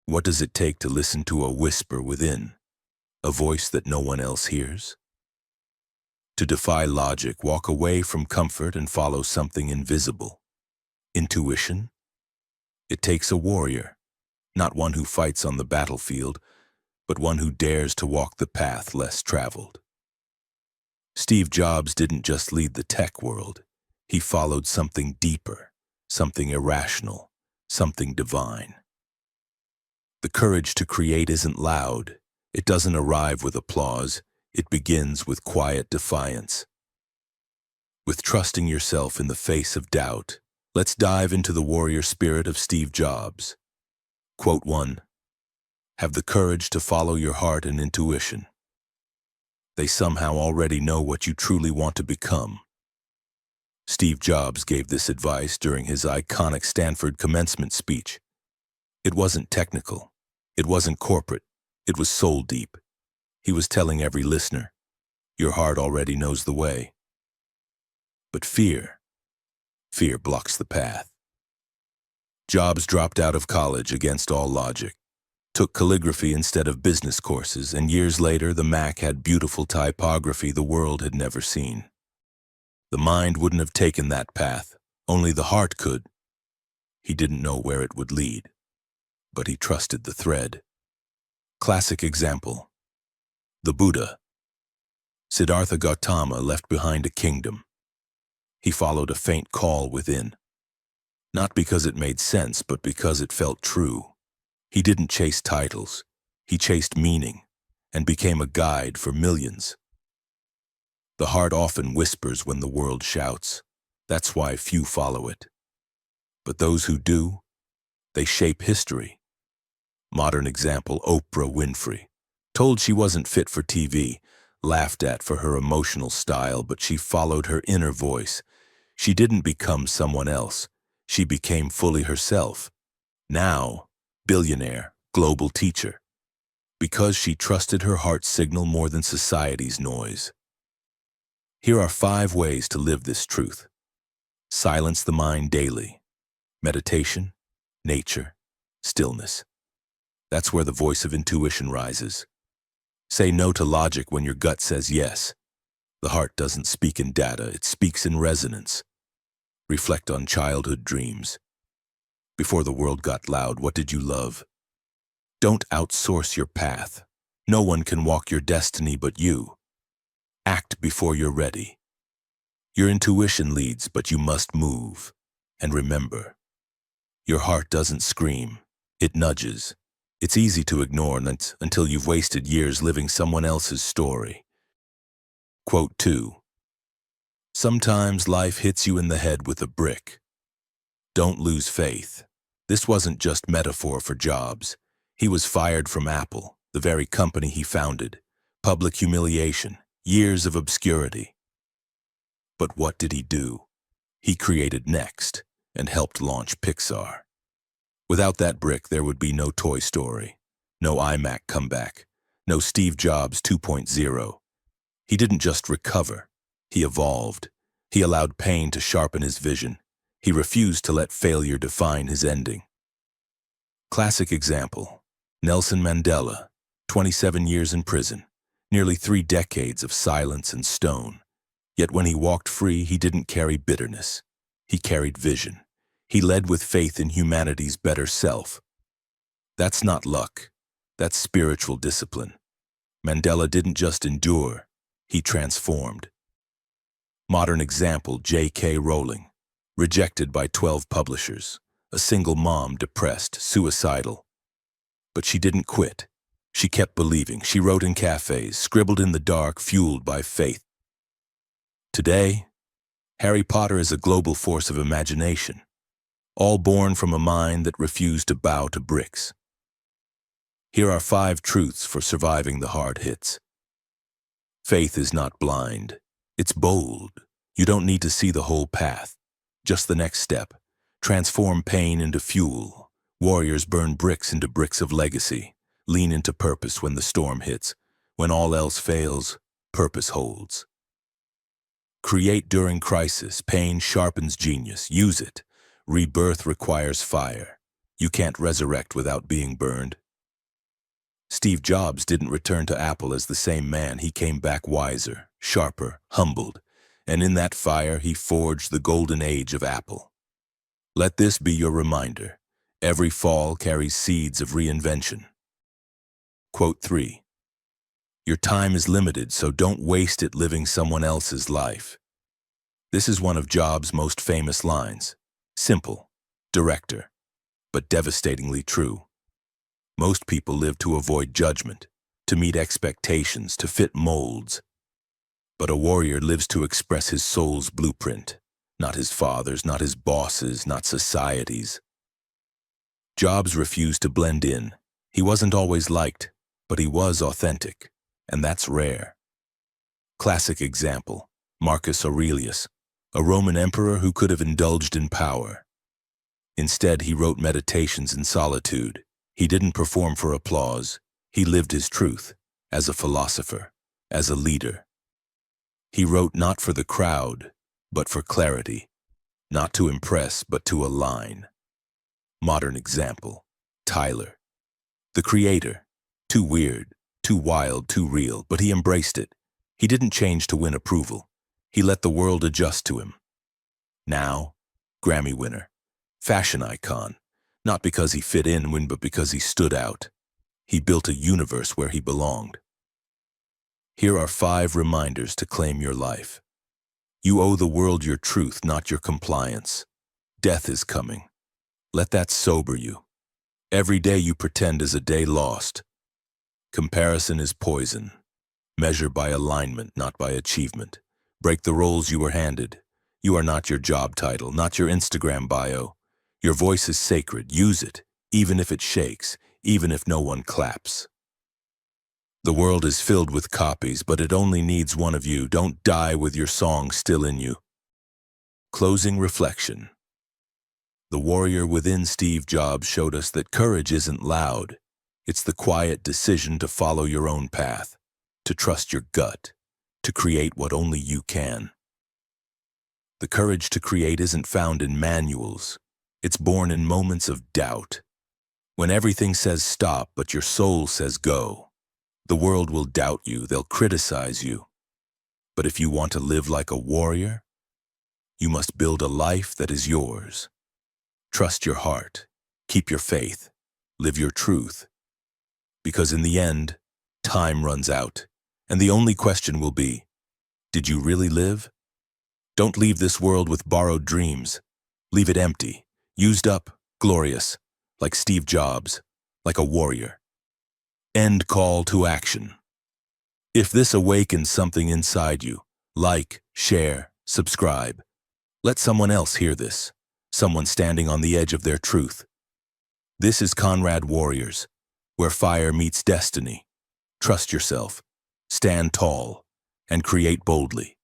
What does it take to listen to a whisper within, a voice that no one else hears? To defy logic, walk away from comfort and follow something invisible. Intuition? It takes a warrior, not one who fights on the battlefield, but one who dares to walk the path less traveled. Steve Jobs didn't just lead the tech world. He followed something deeper, something irrational, something divine. The courage to create isn't loud. It doesn't arrive with applause. It begins with quiet defiance. With trusting yourself in the face of doubt, let's dive into the warrior spirit of Steve Jobs. Quote 1. Have the courage to follow your heart and intuition. They somehow already know what you truly want to become. Steve Jobs gave this advice during his iconic Stanford commencement speech. It wasn't technical. It wasn't corporate. It was soul deep. He was telling every listener, your heart already knows the way. But fear blocks the path. Jobs dropped out of college against all logic, took calligraphy instead of business courses, and years later the Mac had beautiful typography the world had never seen. The mind wouldn't have taken that path, only the heart could. He didn't know where it would lead, but he trusted the thread. Classic example. The Buddha. Siddhartha Gautama left behind a kingdom. He followed a faint call within. Not because it made sense, but because it felt true. He didn't chase titles. He chased meaning and became a guide for millions. The heart often whispers when the world shouts. That's why few follow it. But those who do, they shape history. Modern example, Oprah Winfrey. Told she wasn't fit for TV, laughed at for her emotional style, but she followed her inner voice. She didn't become someone else. She became fully herself. Now, billionaire, global teacher. Because she trusted her heart's signal more than society's noise. Here are 5 ways to live this truth. Silence the mind daily. Meditation, nature, stillness. That's where the voice of intuition rises. Say no to logic when your gut says yes. The heart doesn't speak in data, it speaks in resonance. Reflect on childhood dreams. Before the world got loud, what did you love? Don't outsource your path. No one can walk your destiny but you. Act before you're ready. Your intuition leads, but you must move. And remember, your heart doesn't scream, it nudges. It's easy to ignore until you've wasted years living someone else's story. Quote 2. Sometimes life hits you in the head with a brick. Don't lose faith. This wasn't just metaphor for Jobs. He was fired from Apple, the very company he founded. Public humiliation, years of obscurity. But what did he do? He created Next and helped launch Pixar. Without that brick, there would be no Toy Story, no iMac comeback, no Steve Jobs 2.0. He didn't just recover, he evolved. He allowed pain to sharpen his vision. He refused to let failure define his ending. Classic example, Nelson Mandela, 27 years in prison, nearly 3 decades of silence and stone. Yet when he walked free, he didn't carry bitterness. He carried vision. He led with faith in humanity's better self. That's not luck. That's spiritual discipline. Mandela didn't just endure, he transformed. Modern example, J.K. Rowling, rejected by 12 publishers, a single mom, depressed, suicidal. But she didn't quit. She kept believing. She wrote in cafes, scribbled in the dark, fueled by faith. Today, Harry Potter is a global force of imagination, all born from a mind that refused to bow to bricks. Here are 5 truths for surviving the hard hits. Faith is not blind. It's bold. You don't need to see the whole path. Just the next step. Transform pain into fuel. Warriors burn bricks into bricks of legacy. Lean into purpose when the storm hits. When all else fails, purpose holds. Create during crisis. Pain sharpens genius. Use it. Rebirth requires fire. You can't resurrect without being burned. Steve Jobs didn't return to Apple as the same man. He came back wiser, sharper, humbled, and in that fire he forged the golden age of Apple. Let this be your reminder. Every fall carries seeds of reinvention. Quote 3. Your time is limited, so don't waste it living someone else's life. This is one of Jobs' most famous lines. Simple, director, but devastatingly true. Most people live to avoid judgment, to meet expectations, to fit molds. But a warrior lives to express his soul's blueprint, not his father's, not his boss's, not society's. Jobs refused to blend in. He wasn't always liked, but he was authentic, and that's rare. Classic example, Marcus Aurelius, a Roman emperor who could have indulged in power. Instead, he wrote meditations in solitude. He didn't perform for applause. He lived his truth, as a philosopher, as a leader. He wrote not for the crowd, but for clarity, not to impress, but to align. Modern example, Tyler, the creator, too weird, too wild, too real, but he embraced it. He didn't change to win approval. He let the world adjust to him. Now, Grammy winner, fashion icon, not because he fit in, but because he stood out. He built a universe where he belonged. Here are 5 reminders to claim your life. You owe the world your truth, not your compliance. Death is coming. Let that sober you. Every day you pretend is a day lost. Comparison is poison. Measure by alignment, not by achievement. Break the roles you were handed. You are not your job title, not your Instagram bio. Your voice is sacred. Use it, even if it shakes, even if no one claps. The world is filled with copies, but it only needs one of you. Don't die with your song still in you. Closing reflection. The warrior within Steve Jobs showed us that courage isn't loud. It's the quiet decision to follow your own path, to trust your gut, to create what only you can. The courage to create isn't found in manuals. It's born in moments of doubt. When everything says stop, but your soul says go. The world will doubt you, they'll criticize you. But if you want to live like a warrior, you must build a life that is yours. Trust your heart, keep your faith, live your truth. Because in the end, time runs out, and the only question will be, did you really live? Don't leave this world with borrowed dreams. Leave it empty, used up, glorious, like Steve Jobs, like a warrior. End call to action. If this awakens something inside you, like, share, subscribe. Let someone else hear this, someone standing on the edge of their truth. This is Conrad Warriors, where fire meets destiny. Trust yourself, stand tall, and create boldly.